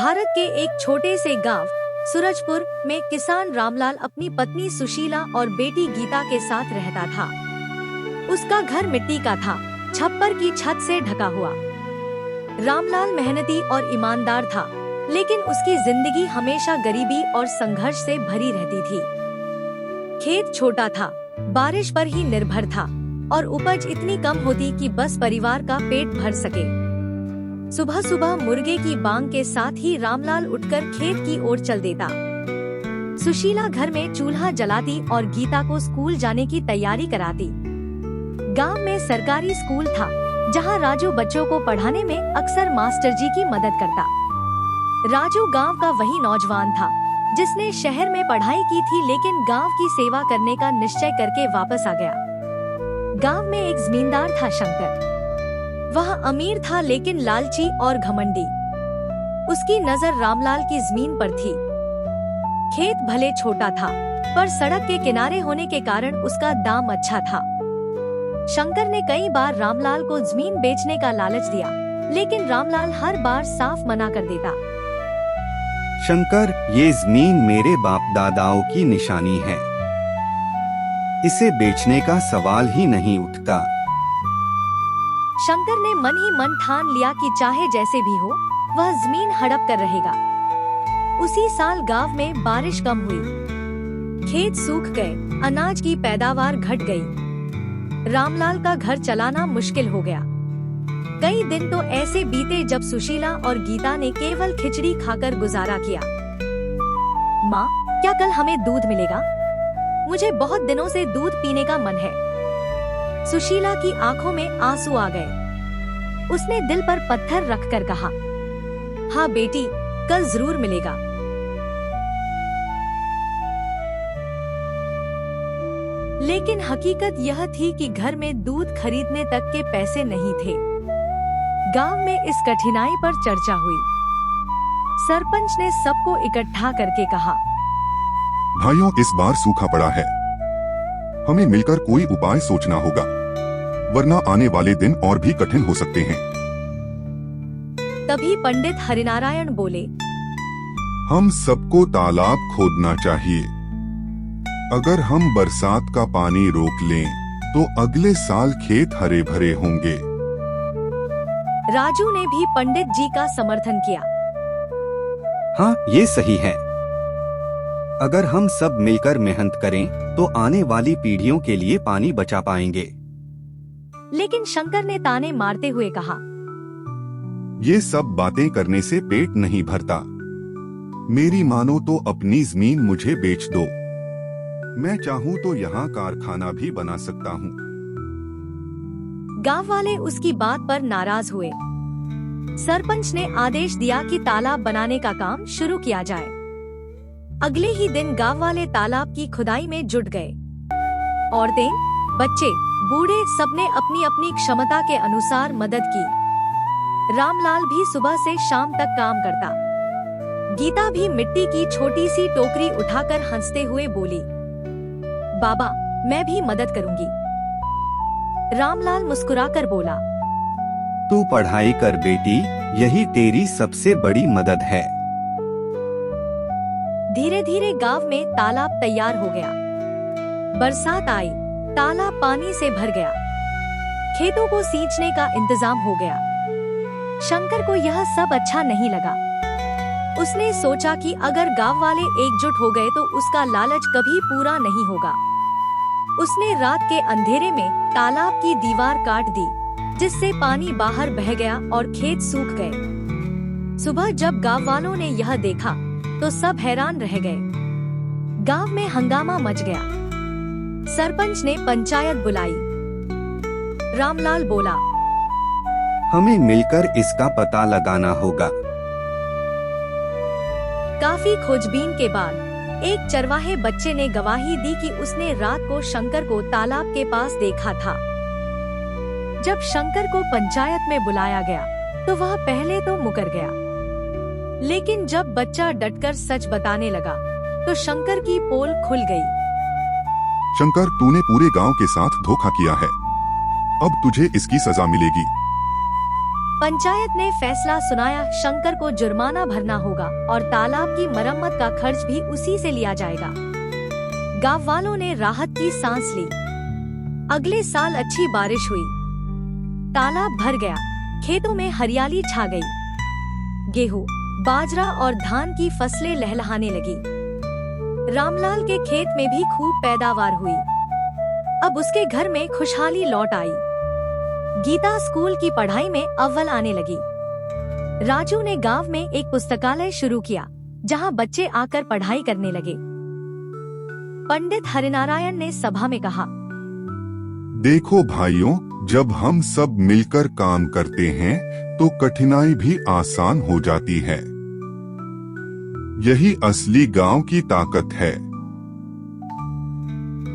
भारत के एक छोटे से गांव सूरजपुर में किसान रामलाल अपनी पत्नी सुशीला और बेटी गीता के साथ रहता था। उसका घर मिट्टी का था, छप्पर की छत से ढका हुआ। रामलाल मेहनती और ईमानदार था, लेकिन उसकी जिंदगी हमेशा गरीबी और संघर्ष से भरी रहती थी। खेत छोटा था, बारिश पर ही निर्भर था और उपज इतनी कम होती कि बस परिवार का पेट भर सके। सुबह सुबह मुर्गे की बांग के साथ ही रामलाल उठकर खेत की ओर चल देता। सुशीला घर में चूल्हा जलाती और गीता को स्कूल जाने की तैयारी कराती। गांव में सरकारी स्कूल था, जहां राजू बच्चों को पढ़ाने में अक्सर मास्टर जी की मदद करता। राजू गांव का वही नौजवान था जिसने शहर में पढ़ाई की थी, लेकिन गांव की सेवा करने का निश्चय करके वापस आ गया। गांव में एक जमींदार था शंकर। वह अमीर था लेकिन लालची और घमंडी। उसकी नजर रामलाल की जमीन पर थी। खेत भले छोटा था, पर सड़क के किनारे होने के कारण उसका दाम अच्छा था। शंकर ने कई बार रामलाल को जमीन बेचने का लालच दिया, लेकिन रामलाल हर बार साफ मना कर देता। शंकर, ये जमीन मेरे बाप दादाओं की निशानी है, इसे बेचने का सवाल ही नहीं उठता। शंकर ने मन ही मन ठान लिया कि चाहे जैसे भी हो, वह जमीन हड़प कर रहेगा। उसी साल गांव में बारिश कम हुई, खेत सूख गए, अनाज की पैदावार घट गई। रामलाल का घर चलाना मुश्किल हो गया। कई दिन तो ऐसे बीते जब सुशीला और गीता ने केवल खिचड़ी खाकर गुजारा किया। माँ, क्या कल हमें दूध मिलेगा? मुझे बहुत दिनों से दूध पीने का मन है। सुशीला की आंखों में आंसू आ गए। उसने दिल पर पत्थर रखकर कहा, हाँ बेटी, कल जरूर मिलेगा। लेकिन हकीकत यह थी कि घर में दूध खरीदने तक के पैसे नहीं थे। गांव में इस कठिनाई पर चर्चा हुई। सरपंच ने सबको इकट्ठा करके कहा, भाइयों, इस बार सूखा पड़ा है, हमें मिलकर कोई उपाय सोचना होगा, वरना आने वाले दिन और भी कठिन हो सकते हैं। तभी पंडित हरिनारायण बोले, हम सबको तालाब खोदना चाहिए। अगर हम बरसात का पानी रोक लें, तो अगले साल खेत हरे भरे होंगे। राजू ने भी पंडित जी का समर्थन किया। हाँ, ये सही है। अगर हम सब मिलकर मेहनत करें, तो आने वाली पीढ़ियों के लिए पानी बचा पाएंगे। लेकिन शंकर ने ताने मारते हुए कहा, ये सब बातें करने से पेट नहीं भरता। मेरी मानो तो अपनी जमीन मुझे बेच दो, मैं चाहूँ तो यहाँ कारखाना भी बना सकता हूँ। गांव वाले उसकी बात पर नाराज हुए। सरपंच ने आदेश दिया कि तालाब बनाने का काम शुरू किया जाए। अगले ही दिन गांव वाले तालाब की खुदाई में जुट गए। औरतें, बच्चे, बूढ़े सबने अपनी अपनी क्षमता के अनुसार मदद की। रामलाल भी सुबह से शाम तक काम करता। गीता भी मिट्टी की छोटी सी टोकरी उठाकर हंसते हुए बोली, बाबा, मैं भी मदद करूंगी। रामलाल मुस्कुराकर बोला, तू पढ़ाई कर बेटी, यही तेरी सबसे बड़ी मदद है। धीरे धीरे गांव में तालाब तैयार हो गया। बरसात आई, तालाब पानी से भर गया। खेतों को सींचने का इंतजाम हो गया। शंकर को यह सब अच्छा नहीं लगा। उसने सोचा कि अगर गांव वाले एकजुट हो गए तो उसका लालच कभी पूरा नहीं होगा। उसने रात के अंधेरे में तालाब की दीवार काट दी, जिससे पानी बाहर बह गया और खेत सूख गए। सुबह जब गांव वालों ने यह देखा तो सब हैरान रह गए। गांव में हंगामा मच गया। सरपंच ने पंचायत बुलाई। रामलाल बोला, हमें मिलकर इसका पता लगाना होगा। काफी खोजबीन के बाद एक चरवाहे बच्चे ने गवाही दी कि उसने रात को शंकर को तालाब के पास देखा था। जब शंकर को पंचायत में बुलाया गया तो वह पहले तो मुकर गया, लेकिन जब बच्चा डटकर सच बताने लगा तो शंकर की पोल खुल गई। शंकर, तूने पूरे गांव के साथ धोखा किया है, अब तुझे इसकी सजा मिलेगी। पंचायत ने फैसला सुनाया, शंकर को जुर्माना भरना होगा और तालाब की मरम्मत का खर्च भी उसी से लिया जाएगा। गांव वालों ने राहत की सांस ली। अगले साल अच्छी बारिश हुई, तालाब भर गया, खेतों में हरियाली छा गई। गेहूं, बाजरा और धान की फसलें लहलहाने लगी। रामलाल के खेत में भी खूब पैदावार हुई। अब उसके घर में खुशहाली लौट आई। गीता स्कूल की पढ़ाई में अव्वल आने लगी। राजू ने गांव में एक पुस्तकालय शुरू किया, जहां बच्चे आकर पढ़ाई करने लगे। पंडित हरिनारायण ने सभा में कहा, देखो भाइयों, जब हम सब मिलकर काम करते हैं तो कठिनाई भी आसान हो जाती है। यही असली गांव की ताकत है।